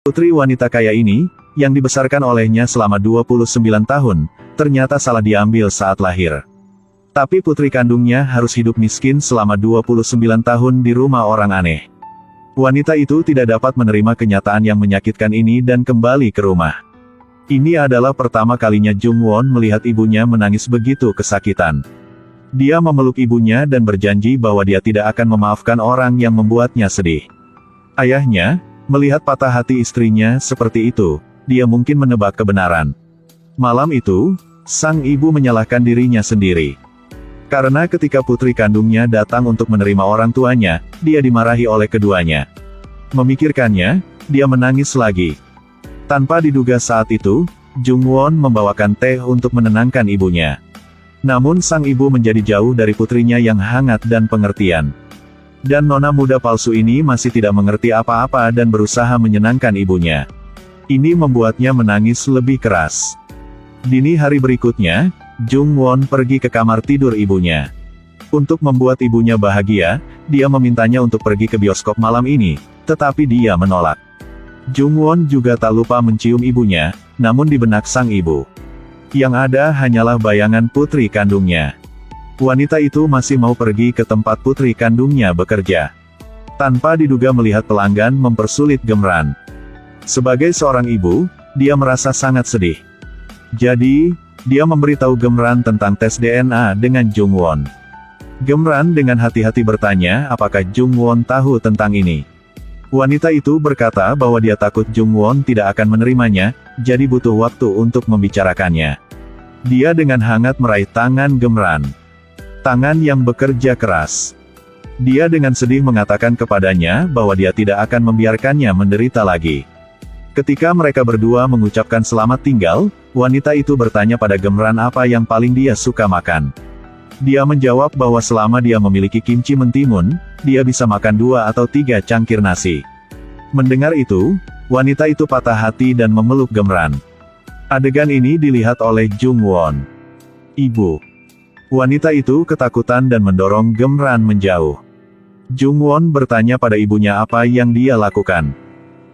Putri wanita kaya ini, yang dibesarkan olehnya selama 29 tahun, ternyata salah diambil saat lahir. Tapi putri kandungnya harus hidup miskin selama 29 tahun di rumah orang aneh. Wanita itu tidak dapat menerima kenyataan yang menyakitkan ini dan kembali ke rumah. Ini adalah pertama kalinya Jung Won melihat ibunya menangis begitu kesakitan. Dia memeluk ibunya dan berjanji bahwa dia tidak akan memaafkan orang yang membuatnya sedih. Ayahnya, melihat patah hati istrinya seperti itu, dia mungkin menebak kebenaran. Malam itu, sang ibu menyalahkan dirinya sendiri. Karena ketika putri kandungnya datang untuk menerima orang tuanya, dia dimarahi oleh keduanya. Memikirkannya, dia menangis lagi. Tanpa diduga saat itu, Jung Won membawakan teh untuk menenangkan ibunya. Namun sang ibu menjadi jauh dari putrinya yang hangat dan pengertian. Dan nona muda palsu ini masih tidak mengerti apa-apa dan berusaha menyenangkan ibunya. Ini membuatnya menangis lebih keras. Dini hari berikutnya, Jung Won pergi ke kamar tidur ibunya. Untuk membuat ibunya bahagia, dia memintanya untuk pergi ke bioskop malam ini, tetapi dia menolak. Jung Won juga tak lupa mencium ibunya, namun di benak sang ibu, yang ada hanyalah bayangan putri kandungnya. Wanita itu masih mau pergi ke tempat putri kandungnya bekerja. Tanpa diduga melihat pelanggan mempersulit Gemran. Sebagai seorang ibu, dia merasa sangat sedih. Jadi, dia memberitahu Gemran tentang tes DNA dengan Jung Won. Gemran dengan hati-hati bertanya apakah Jung Won tahu tentang ini. Wanita itu berkata bahwa dia takut Jung Won tidak akan menerimanya, jadi butuh waktu untuk membicarakannya. Dia dengan hangat meraih tangan Gemran. Tangan yang bekerja keras. Dia dengan sedih mengatakan kepadanya bahwa dia tidak akan membiarkannya menderita lagi. Ketika mereka berdua mengucapkan selamat tinggal, wanita itu bertanya pada Gemran apa yang paling dia suka makan. Dia menjawab bahwa selama dia memiliki kimchi mentimun, dia bisa makan 2 atau 3 cangkir nasi. Mendengar itu, wanita itu patah hati dan memeluk Gemran. Adegan ini dilihat oleh Jung Won. Ibu. Wanita itu ketakutan dan mendorong Gemran menjauh. Jung Won bertanya pada ibunya apa yang dia lakukan.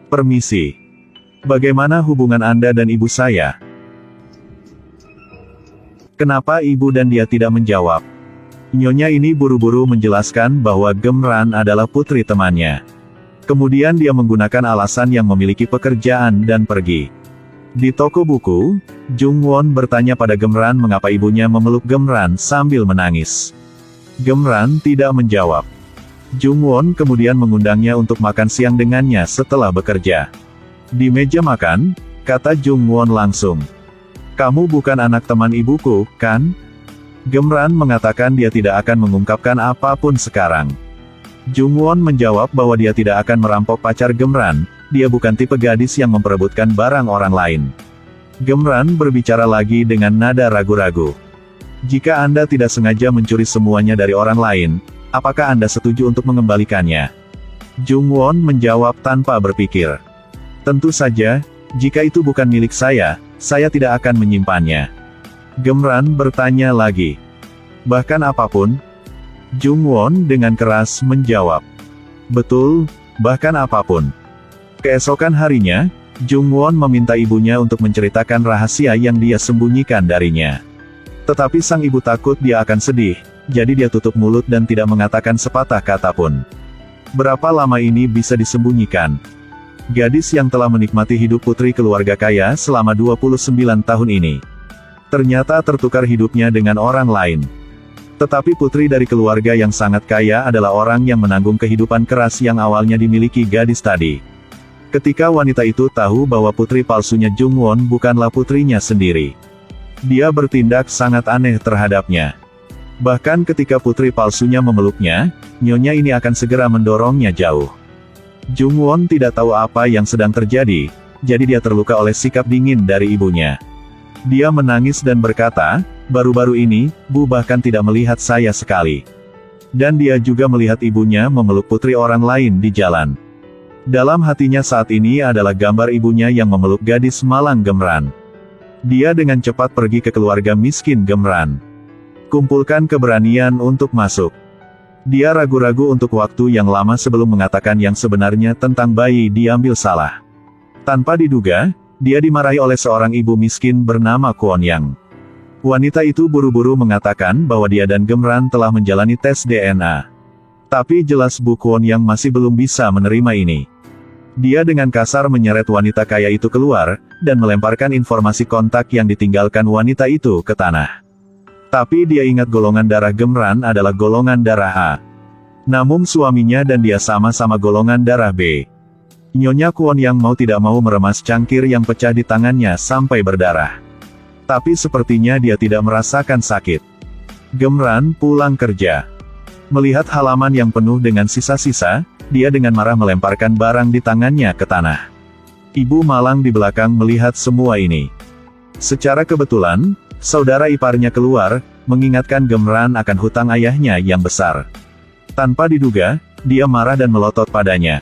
Permisi. Bagaimana hubungan Anda dan ibu saya? Kenapa ibu dan dia tidak menjawab? Nyonya ini buru-buru menjelaskan bahwa Gemran adalah putri temannya. Kemudian dia menggunakan alasan yang memiliki pekerjaan dan pergi. Di toko buku, Jung Won bertanya pada Gemran mengapa ibunya memeluk Gemran sambil menangis. Gemran tidak menjawab. Jung Won kemudian mengundangnya untuk makan siang dengannya setelah bekerja. Di meja makan, kata Jung Won langsung. Kamu bukan anak teman ibuku, kan? Gemran mengatakan dia tidak akan mengungkapkan apapun sekarang. Jung Won menjawab bahwa dia tidak akan merampok pacar Gemran. Dia bukan tipe gadis yang memperebutkan barang orang lain. Gemran berbicara lagi dengan nada ragu-ragu. Jika Anda tidak sengaja mencuri semuanya dari orang lain, apakah Anda setuju untuk mengembalikannya? Jung Won menjawab tanpa berpikir. Tentu saja, jika itu bukan milik saya tidak akan menyimpannya. Gemran bertanya lagi. Bahkan apapun? Jung Won dengan keras menjawab. Betul, bahkan apapun. Keesokan harinya, Jung Won meminta ibunya untuk menceritakan rahasia yang dia sembunyikan darinya. Tetapi sang ibu takut dia akan sedih, jadi dia tutup mulut dan tidak mengatakan sepatah kata pun. Berapa lama ini bisa disembunyikan? Gadis yang telah menikmati hidup putri keluarga kaya selama 29 tahun ini. Ternyata tertukar hidupnya dengan orang lain. Tetapi putri dari keluarga yang sangat kaya adalah orang yang menanggung kehidupan keras yang awalnya dimiliki gadis tadi. Ketika wanita itu tahu bahwa putri palsunya Jung Won bukanlah putrinya sendiri, dia bertindak sangat aneh terhadapnya. Bahkan ketika putri palsunya memeluknya, nyonya ini akan segera mendorongnya jauh. Jung Won tidak tahu apa yang sedang terjadi, jadi dia terluka oleh sikap dingin dari ibunya. Dia menangis dan berkata, baru-baru ini, Bu bahkan tidak melihat saya sekali. Dan dia juga melihat ibunya memeluk putri orang lain di jalan. Dalam hatinya saat ini adalah gambar ibunya yang memeluk gadis malang Gemran. Dia dengan cepat pergi ke keluarga miskin Gemran. Kumpulkan keberanian untuk masuk. Dia ragu-ragu untuk waktu yang lama sebelum mengatakan yang sebenarnya tentang bayi diambil salah. Tanpa diduga, dia dimarahi oleh seorang ibu miskin bernama Kwon Yang. Wanita itu buru-buru mengatakan bahwa dia dan Gemran telah menjalani tes DNA. Tapi jelas Bu Kwon Yang masih belum bisa menerima ini. Dia dengan kasar menyeret wanita kaya itu keluar, dan melemparkan informasi kontak yang ditinggalkan wanita itu ke tanah. Tapi dia ingat golongan darah Gemran adalah golongan darah A. Namun suaminya dan dia sama-sama golongan darah B. Nyonya Kwon Yang mau tidak mau meremas cangkir yang pecah di tangannya sampai berdarah. Tapi sepertinya dia tidak merasakan sakit. Gemran pulang kerja. Melihat halaman yang penuh dengan sisa-sisa, dia dengan marah melemparkan barang di tangannya ke tanah. Ibu malang di belakang melihat semua ini. Secara kebetulan, saudara iparnya keluar, mengingatkan Gemran akan hutang ayahnya yang besar. Tanpa diduga, dia marah dan melotot padanya.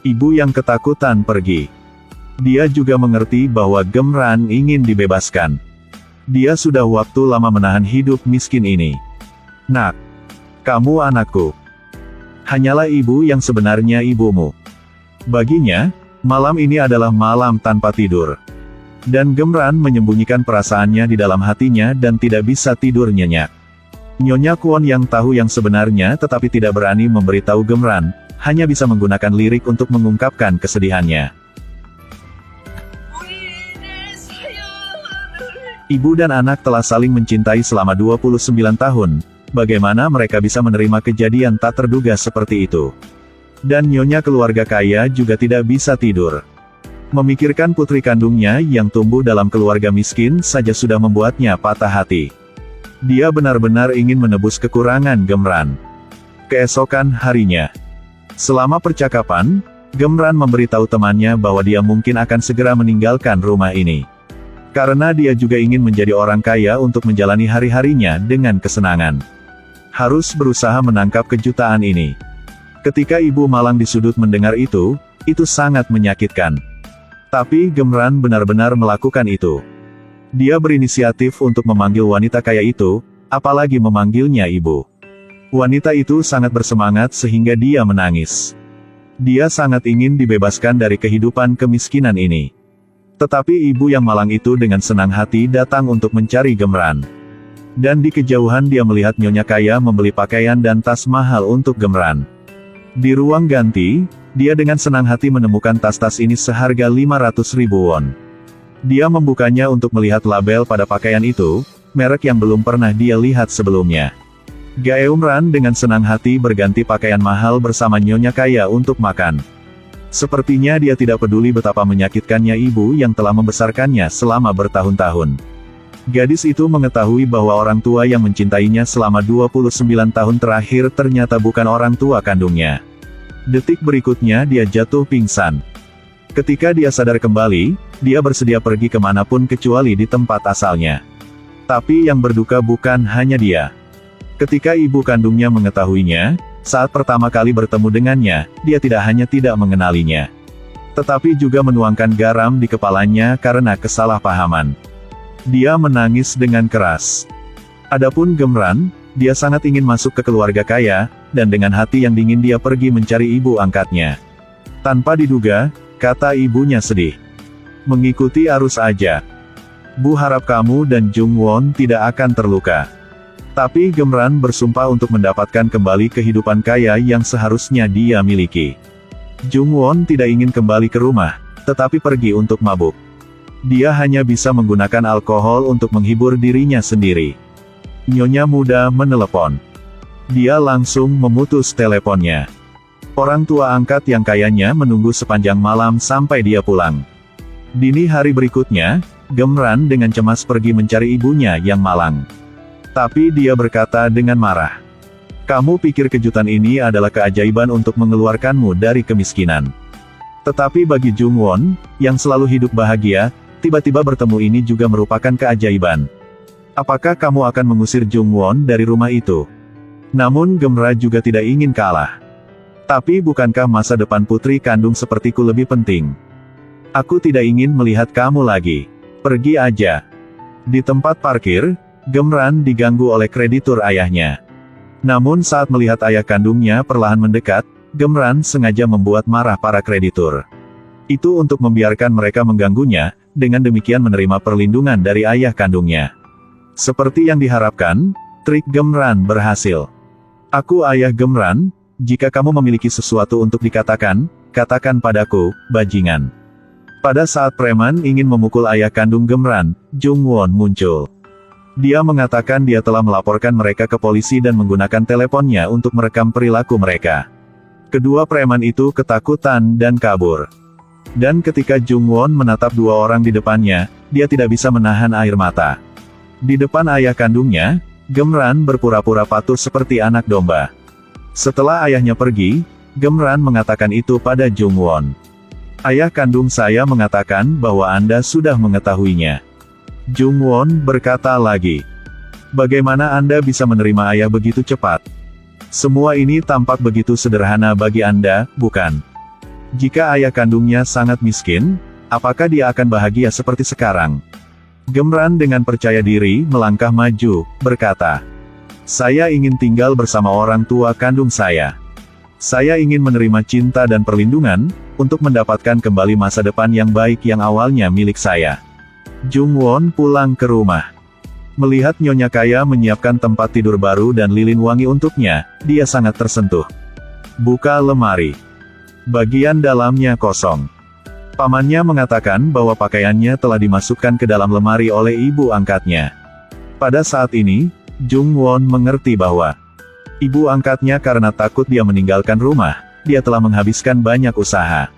Ibu yang ketakutan pergi. Dia juga mengerti bahwa Gemran ingin dibebaskan. Dia sudah waktu lama menahan hidup miskin ini. Nak, kamu anakku. Hanyalah ibu yang sebenarnya ibumu. Baginya, malam ini adalah malam tanpa tidur. Dan Gemran menyembunyikan perasaannya di dalam hatinya dan tidak bisa tidur nyenyak. Nyonya Kwon yang tahu yang sebenarnya tetapi tidak berani memberitahu Gemran, hanya bisa menggunakan lirik untuk mengungkapkan kesedihannya. Ibu dan anak telah saling mencintai selama 29 tahun, bagaimana mereka bisa menerima kejadian tak terduga seperti itu? Dan nyonya keluarga kaya juga tidak bisa tidur. Memikirkan putri kandungnya yang tumbuh dalam keluarga miskin saja sudah membuatnya patah hati. Dia benar-benar ingin menebus kekurangan Gemran. Keesokan harinya, selama percakapan, Gemran memberitahu temannya bahwa dia mungkin akan segera meninggalkan rumah ini. Karena dia juga ingin menjadi orang kaya untuk menjalani hari-harinya dengan kesenangan. Harus berusaha menangkap kejutaan ini. Ketika ibu malang di sudut mendengar itu sangat menyakitkan. Tapi Gemran benar-benar melakukan itu. Dia berinisiatif untuk memanggil wanita kaya itu, apalagi memanggilnya ibu. Wanita itu sangat bersemangat sehingga dia menangis. Dia sangat ingin dibebaskan dari kehidupan kemiskinan ini. Tetapi ibu yang malang itu dengan senang hati datang untuk mencari Gemran. Dan di kejauhan dia melihat nyonya kaya membeli pakaian dan tas mahal untuk Gemran. Di ruang ganti, dia dengan senang hati menemukan tas-tas ini seharga 500.000 won. Dia membukanya untuk melihat label pada pakaian itu, merek yang belum pernah dia lihat sebelumnya. Gemran dengan senang hati berganti pakaian mahal bersama nyonya kaya untuk makan. Sepertinya dia tidak peduli betapa menyakitkannya ibu yang telah membesarkannya selama bertahun-tahun. Gadis itu mengetahui bahwa orang tua yang mencintainya selama 29 tahun terakhir ternyata bukan orang tua kandungnya. Detik berikutnya dia jatuh pingsan. Ketika dia sadar kembali, dia bersedia pergi kemanapun kecuali di tempat asalnya. Tapi yang berduka bukan hanya dia. Ketika ibu kandungnya mengetahuinya, saat pertama kali bertemu dengannya, dia tidak hanya tidak mengenalinya, tetapi juga menuangkan garam di kepalanya karena kesalahpahaman. Dia menangis dengan keras. Adapun Gemran, dia sangat ingin masuk ke keluarga kaya, dan dengan hati yang dingin dia pergi mencari ibu angkatnya. Tanpa diduga, kata ibunya sedih. Mengikuti arus aja. Bu harap kamu dan Jung Won tidak akan terluka. Tapi Gemran bersumpah untuk mendapatkan kembali kehidupan kaya yang seharusnya dia miliki. Jung Won tidak ingin kembali ke rumah, tetapi pergi untuk mabuk. Dia hanya bisa menggunakan alkohol untuk menghibur dirinya sendiri. Nyonya muda menelepon. Dia langsung memutus teleponnya. Orang tua angkat yang kayanya menunggu sepanjang malam sampai dia pulang. Dini hari berikutnya, Gemran dengan cemas pergi mencari ibunya yang malang. Tapi dia berkata dengan marah. Kamu pikir kejutan ini adalah keajaiban untuk mengeluarkanmu dari kemiskinan. Tetapi bagi Jung Won, yang selalu hidup bahagia, tiba-tiba bertemu ini juga merupakan keajaiban. Apakah kamu akan mengusir Jung Won dari rumah itu? Namun Gemra juga tidak ingin kalah. Tapi bukankah masa depan putri kandung sepertiku lebih penting? Aku tidak ingin melihat kamu lagi. Pergi aja. Di tempat parkir, Gemran diganggu oleh kreditur ayahnya. Namun saat melihat ayah kandungnya perlahan mendekat, Gemran sengaja membuat marah para kreditur. Itu untuk membiarkan mereka mengganggunya, dengan demikian menerima perlindungan dari ayah kandungnya. Seperti yang diharapkan, trik Gemran berhasil. Aku ayah Gemran, jika kamu memiliki sesuatu untuk dikatakan, katakan padaku, bajingan. Pada saat preman ingin memukul ayah kandung Gemran, Jung Won muncul. Dia mengatakan dia telah melaporkan mereka ke polisi dan menggunakan teleponnya untuk merekam perilaku mereka. Kedua preman itu ketakutan dan kabur. Dan ketika Jung Won menatap dua orang di depannya, dia tidak bisa menahan air mata. Di depan ayah kandungnya, Gemran berpura-pura patuh seperti anak domba. Setelah ayahnya pergi, Gemran mengatakan itu pada Jung Won. Ayah kandung saya mengatakan bahwa Anda sudah mengetahuinya. Jung Won berkata lagi. Bagaimana Anda bisa menerima ayah begitu cepat? Semua ini tampak begitu sederhana bagi Anda, bukan? Jika ayah kandungnya sangat miskin, apakah dia akan bahagia seperti sekarang? Gemran dengan percaya diri melangkah maju, berkata, saya ingin tinggal bersama orang tua kandung saya. Saya ingin menerima cinta dan perlindungan, untuk mendapatkan kembali masa depan yang baik yang awalnya milik saya. Jung Won pulang ke rumah. Melihat Nyonya Kaya menyiapkan tempat tidur baru dan lilin wangi untuknya, dia sangat tersentuh. Buka lemari. Bagian dalamnya kosong. Pamannya mengatakan bahwa pakaiannya telah dimasukkan ke dalam lemari oleh ibu angkatnya. Pada saat ini, Jung Won mengerti bahwa ibu angkatnya karena takut dia meninggalkan rumah, dia telah menghabiskan banyak usaha.